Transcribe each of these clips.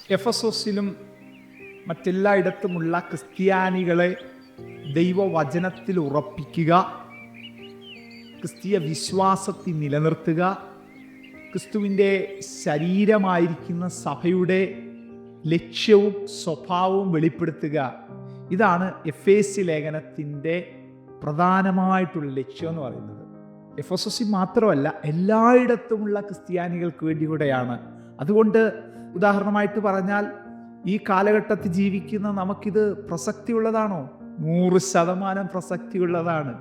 എഫെസോസിലും മറ്റെല്ലായിടത്തുമുള്ള ക്രിസ്ത്യാനികളെ ദൈവവചനത്തിൽ ഉറപ്പിക്കുക, ക്രിസ്തീയ വിശ്വാസത്തിൽ നിലനിർത്തുക, ക്രിസ്തുവിൻ്റെ ശരീരമായിരിക്കുന്ന സഭയുടെ ലക്ഷ്യവും സ്വഭാവവും വെളിപ്പെടുത്തുക. ഇതാണ് എഫേസ്യ ലേഖനത്തിൻ്റെ പ്രധാനമായിട്ടുള്ള ലക്ഷ്യം എന്ന് പറയുന്നത്. എഫെസോസിൽ മാത്രമല്ല, എല്ലായിടത്തുമുള്ള ക്രിസ്ത്യാനികൾക്ക് വേണ്ടി കൂടെയാണ്. അതുകൊണ്ട് ഉദാഹരണമായിട്ട് പറഞ്ഞാൽ, ഈ കാലഘട്ടത്തിൽ ജീവിക്കുന്ന നമുക്കിത് പ്രസക്തിയുള്ളതാണോ? 100% പ്രസക്തിയുള്ളതാണ്.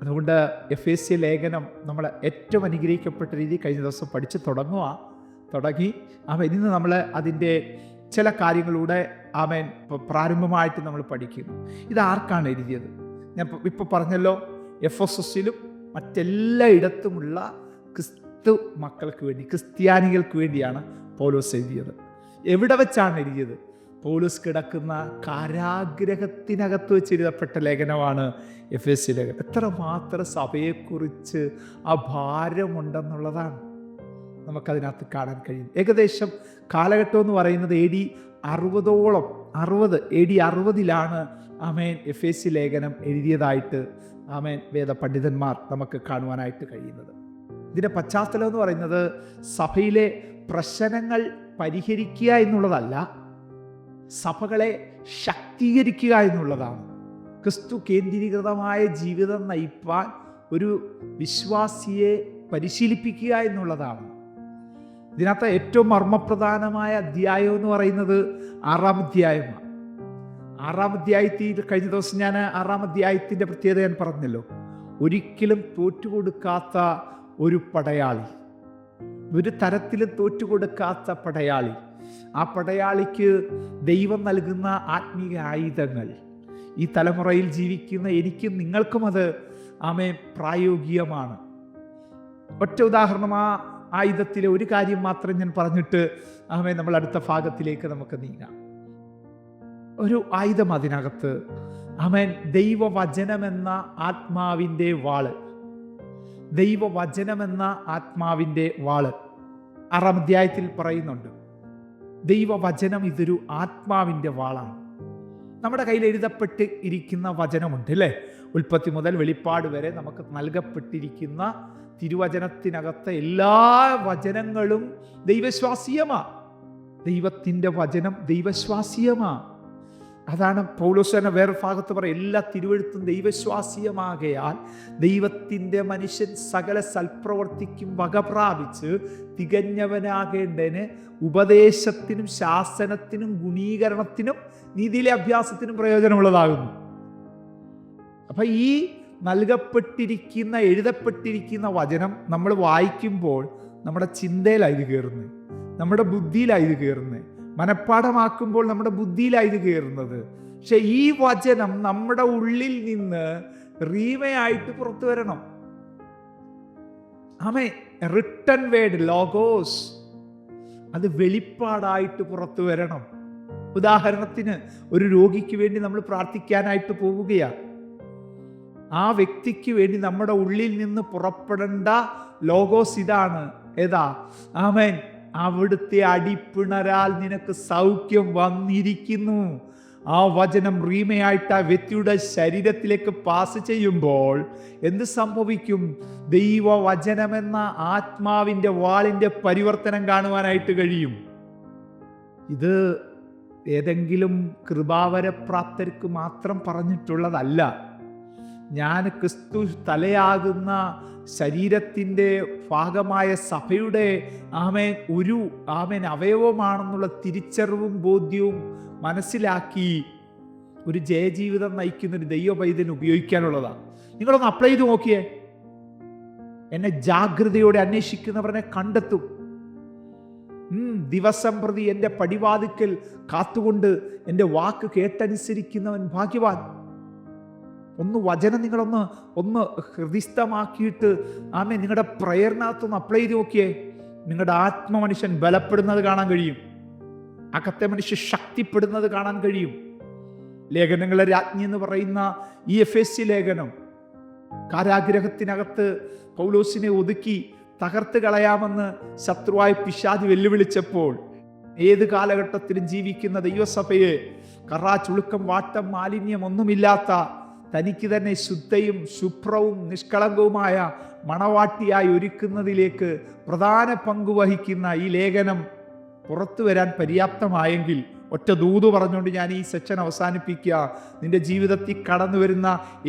അതുകൊണ്ട് എഫേസ്യ ലേഖനം നമ്മൾ ഏറ്റവും അനുഗ്രഹിക്കപ്പെട്ട രീതി കഴിഞ്ഞ ദിവസം പഠിച്ച് തുടങ്ങി. ഇന്ന് നമ്മൾ അതിൻ്റെ ചില കാര്യങ്ങളിലൂടെ പ്രാരംഭമായിട്ട് നമ്മൾ പഠിക്കുന്നു. ഇതാർക്കാണ് എഴുതിയത്? ഞാൻ ഇപ്പോൾ പറഞ്ഞല്ലോ, എഫെസോസിലും മറ്റെല്ലായിടത്തുമുള്ള ക്രിസ്തു മക്കൾക്ക് വേണ്ടി, ക്രിസ്ത്യാനികൾക്ക് വേണ്ടിയാണ് പൗലോസ് എഴുതിയത്. എവിടെ വെച്ചാണ് എഴുതിയത്? പൗലോസ് കിടക്കുന്ന കാരാഗ്രഹത്തിനകത്ത് വെച്ച് എഴുതപ്പെട്ട ലേഖനമാണ് എഫേസ്യ ലേഖനം. എത്രമാത്രം സഭയെക്കുറിച്ച് ആ ഭാരമുണ്ടെന്നുള്ളതാണ് നമുക്കതിനകത്ത് കാണാൻ കഴിയും. ഏകദേശം കാലഘട്ടം എന്ന് പറയുന്നത് AD 60-ലാണ് എഫേസ്യ ലേഖനം എഴുതിയതായിട്ട് വേദ പണ്ഡിതന്മാർ നമുക്ക് കാണുവാനായിട്ട് കഴിയുന്നത്. ഇതിൻ്റെ പശ്ചാത്തലം എന്ന് പറയുന്നത് സഭയിലെ പ്രശ്നങ്ങൾ പരിഹരിക്കുക എന്നുള്ളതല്ല, സഭകളെ ശാക്തീകരിക്കുക എന്നുള്ളതാണ്. ക്രിസ്തു കേന്ദ്രീകൃതമായ ജീവിതം നയിപ്പാൻ ഒരു വിശ്വാസിയെ പരിശീലിപ്പിക്കുക എന്നുള്ളതാണ്. ഇതിനകത്ത് ഏറ്റവും മർമ്മപ്രധാനമായ അധ്യായം എന്ന് പറയുന്നത് 6-ാം അധ്യായമാണ്. 6-ാം അധ്യായത്തിൽ കഴിഞ്ഞ ദിവസം ഞാൻ 6-ാം അധ്യായത്തിൻ്റെ പ്രത്യേകത ഞാൻ പറഞ്ഞല്ലോ. ഒരിക്കലും തോറ്റുകൊടുക്കാത്ത ഒരു പടയാളി, ഒരു തരത്തിലും തോറ്റുകൊടുക്കാത്ത പടയാളി. ആ പടയാളിക്ക് ദൈവം നൽകുന്ന ആത്മീയ ആയുധങ്ങൾ ഈ തലമുറയിൽ ജീവിക്കുന്ന എനിക്കും നിങ്ങൾക്കും അത് പ്രായോഗികമാണ്. ഒറ്റ ഉദാഹരണം, ആ ആയുധത്തിലെ ഒരു കാര്യം മാത്രം ഞാൻ പറഞ്ഞിട്ട് നമ്മൾ അടുത്ത ഭാഗത്തിലേക്ക് നമുക്ക് നീങ്ങാം. ഒരു ആയുധം അതിനകത്ത് ദൈവവചനമെന്ന ആത്മാവിൻ്റെ വാള്. ദൈവവചനമെന്ന ആത്മാവിൻ്റെ വാള് 6-ാം അധ്യായത്തിൽ പറയുന്നുണ്ട്. ദൈവവചനം ഇതൊരു ആത്മാവിൻ്റെ വാളാണ്. നമ്മുടെ കയ്യിൽ എഴുതപ്പെട്ട് ഇരിക്കുന്ന വചനമുണ്ട് അല്ലേ? ഉൽപ്പത്തി മുതൽ വെളിപ്പാട് വരെ നമുക്ക് നൽകപ്പെട്ടിരിക്കുന്ന തിരുവചനത്തിനകത്തെ എല്ലാ വചനങ്ങളും ദൈവശ്വാസീയമാണ്. ദൈവത്തിൻ്റെ വചനം ദൈവശ്വാസീയമാണ്. അതാണ് പൗലോസ് തന്നെ വേറെ ഭാഗത്ത് പറയും, എല്ലാ തിരുവെഴുത്തും ദൈവശ്വാസീയമാകയാൽ ദൈവത്തിൻ്റെ മനുഷ്യൻ സകല സൽപ്രവർത്തിക്കും വക പ്രാപിച്ച് തികഞ്ഞവനാകേണ്ടതിന് ഉപദേശത്തിനും ശാസനത്തിനും ഗുണീകരണത്തിനും നീതിയിലെ അഭ്യാസത്തിനും പ്രയോജനമുള്ളതാകുന്നു. അപ്പൊ ഈ നൽകപ്പെട്ടിരിക്കുന്ന, എഴുതപ്പെട്ടിരിക്കുന്ന വചനം നമ്മൾ വായിക്കുമ്പോൾ നമ്മുടെ ചിന്തയിലായത് കയറുന്നത്, നമ്മുടെ ബുദ്ധിയിലായത് കയറുന്നത്, മനഃപ്പാഠമാക്കുമ്പോൾ നമ്മുടെ ബുദ്ധിയിലായത് കയറുന്നത്. പക്ഷെ ഈ വചനം നമ്മുടെ ഉള്ളിൽ നിന്ന് റീമയായിട്ട് പുറത്തു വരണം. റിട്ടൺ വേർഡ് ലോഗോസ് അത് വെളിപ്പാടായിട്ട് പുറത്തു വരണം. ഉദാഹരണത്തിന്, ഒരു രോഗിക്ക് വേണ്ടി നമ്മൾ പ്രാർത്ഥിക്കാനായിട്ട് പോവുകയാണ്. ആ വ്യക്തിക്ക് വേണ്ടി നമ്മുടെ ഉള്ളിൽ നിന്ന് പുറപ്പെടേണ്ട ലോഗോസ് ഇതാണ്. ഏതാ? അവിടുത്തെ അടിപ്പിണരാൽ നിനക്ക് സൗഖ്യം വന്നിരിക്കുന്നു. ആ വചനം റീമയായിട്ട് ആ വ്യക്തിയുടെ ശരീരത്തിലേക്ക് പാസ് ചെയ്യുമ്പോൾ എന്ത് സംഭവിക്കും? ദൈവവചനമെന്ന ആത്മാവിൻ്റെ വാളിൻ്റെ പരിവർത്തനം കാണുവാനായിട്ട് കഴിയും. ഇത് ഏതെങ്കിലും കൃപാവരപ്രാപ്തർക്ക് മാത്രം പറഞ്ഞിട്ടുള്ളതല്ല. ഞാൻ ക്രിസ്തു തലയാകുന്ന ശരീരത്തിൻ്റെ ഭാഗമായ സഭയുടെ ഒരു അവയവമാണെന്നുള്ള തിരിച്ചറിവും ബോധ്യവും മനസ്സിലാക്കി ഒരു ജയജീവിതം നയിക്കുന്ന ഒരു ദൈവപൈതലിനെ ഉപയോഗിക്കാനുള്ളതാണ്. നിങ്ങളൊന്ന് അപ്ലൈ ചെയ്ത് നോക്കിയേ. എന്നെ ജാഗ്രതയോടെ അന്വേഷിക്കുന്നവരെ കണ്ടെത്തും. ദിവസം പ്രതി എൻ്റെ പടിവാതിക്കൽ കാത്തുകൊണ്ട് എൻ്റെ വാക്ക് കേട്ടനുസരിക്കുന്നവൻ ഭാഗ്യവാൻ. വചനം നിങ്ങളൊന്ന് ഹൃദിസ്ഥമാക്കിയിട്ട് നിങ്ങളുടെ പ്രയറിനകത്തൊന്ന് അപ്ലൈ ചെയ്ത് നോക്കിയേ. നിങ്ങളുടെ ആത്മമനുഷ്യൻ ബലപ്പെടുന്നത് കാണാൻ കഴിയും. അകത്തെ മനുഷ്യൻ ശക്തിപ്പെടുന്നത് കാണാൻ കഴിയും. ലേഖനങ്ങളെ രാജ്ഞി എന്ന് പറയുന്ന ഈ എഫേസ്യ ലേഖനം കാരാഗ്രഹത്തിനകത്ത് പൗലോസിനെ ഒതുക്കി തകർത്ത് കളയാമെന്ന് ശത്രുവായ പിശാച് വെല്ലുവിളിച്ചപ്പോൾ ഏത് കാലഘട്ടത്തിലും ജീവിക്കുന്ന ദൈവസഭയെ ചുളുക്കം, വാട്ടം, മാലിന്യം ഒന്നുമില്ലാത്ത തനിക്ക് തന്നെ ശുദ്ധയും ശുഭ്രവും നിഷ്കളങ്കവുമായ മണവാട്ടിയായി ഒരുക്കുന്നതിലേക്ക് പ്രധാന പങ്ക് വഹിക്കുന്ന ഈ ലേഖനം പുറത്തു വരാൻ പര്യാപ്തമായെങ്കിൽ ഒറ്റ ദൂത് പറഞ്ഞുകൊണ്ട് ഞാൻ ഈ സെക്ഷൻ അവസാനിപ്പിക്കുക. നിന്റെ ജീവിതത്തിൽ കടന്നു വരുന്ന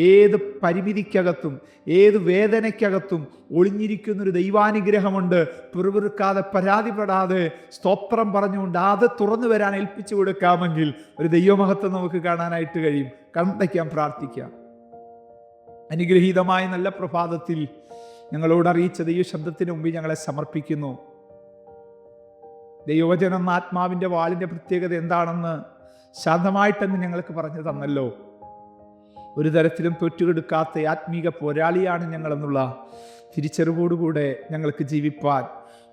ഏത് പരിമിതിക്കകത്തും ഏത് വേദനയ്ക്കകത്തും ഒളിഞ്ഞിരിക്കുന്നൊരു ദൈവാനുഗ്രഹമുണ്ട്. പിറുപിറുക്കാതെ പരാതിപ്പെടാതെ സ്തോത്രം പറഞ്ഞുകൊണ്ട് അത് തുറന്നു വരാൻ ഏൽപ്പിച്ചു കൊടുക്കാമെങ്കിൽ ഒരു ദൈവമഹത്വം നമുക്ക് കാണാനായിട്ട് കഴിയും. കണ്ടയ്ക്കാൻ പ്രാർത്ഥിക്കാം. അനുഗ്രഹീതമായ നല്ല പ്രഭാതത്തിൽ ഞങ്ങളോട് അറിയിച്ച ദൈവശബ്ദത്തിന് മുമ്പിൽ ഞങ്ങളെ സമർപ്പിക്കുന്നു. ദൈവവചനം എന്ന ആത്മാവിൻ്റെ വാളിൻ്റെ പ്രത്യേകത എന്താണെന്ന് ശാന്തമായിട്ടെന്ന് ഞങ്ങൾക്ക് പറഞ്ഞു തന്നല്ലോ. ഒരു തരത്തിലും തൊറ്റുകെടുക്കാത്ത ആത്മീക പോരാളിയാണ് ഞങ്ങളെന്നുള്ള തിരിച്ചറിവോടുകൂടെ ഞങ്ങൾക്ക് ജീവിപ്പാൻ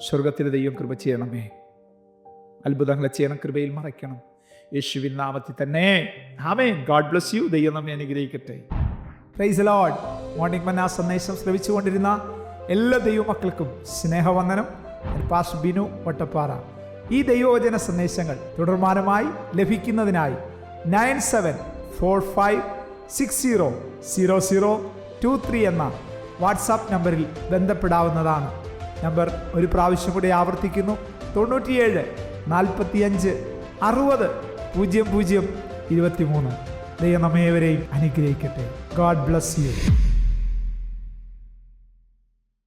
സ്വർഗത്തിലെ ദൈവം കൃപ ചെയ്യണമേ. അത്ഭുതങ്ങളെ ചെയ്യണം, കൃപയിൽ മറയ്ക്കണം. യേശുവിൻ നാമത്തിൽ തന്നെ ആമേൻ. God bless you. ദൈവം നമ്മെ അനുഗ്രഹിക്കട്ടെ. Praise the Lord. മോർണിംഗ് മന്ന സന്ദേശം ശ്രവിച്ചുകൊണ്ടിരുന്ന എല്ലാ ദൈവമക്കൾക്കും സ്നേഹവന്ദനം. പാസ്റ്റർ ബിനു വട്ടപ്പാറ. ഈ ദൈവവചന സന്ദേശങ്ങൾ തുടർമാനമായി ലഭിക്കുന്നതിനായി 9745600023 എന്ന വാട്സാപ്പ് നമ്പറിൽ ബന്ധപ്പെടാവുന്നതാണ്. നമ്പർ ഒരു പ്രാവശ്യം കൂടി ആവർത്തിക്കുന്നു: 97 45 60 00 23. ദൈവം നമ്മേവരെയും അനുഗ്രഹിക്കട്ടെ. God bless you.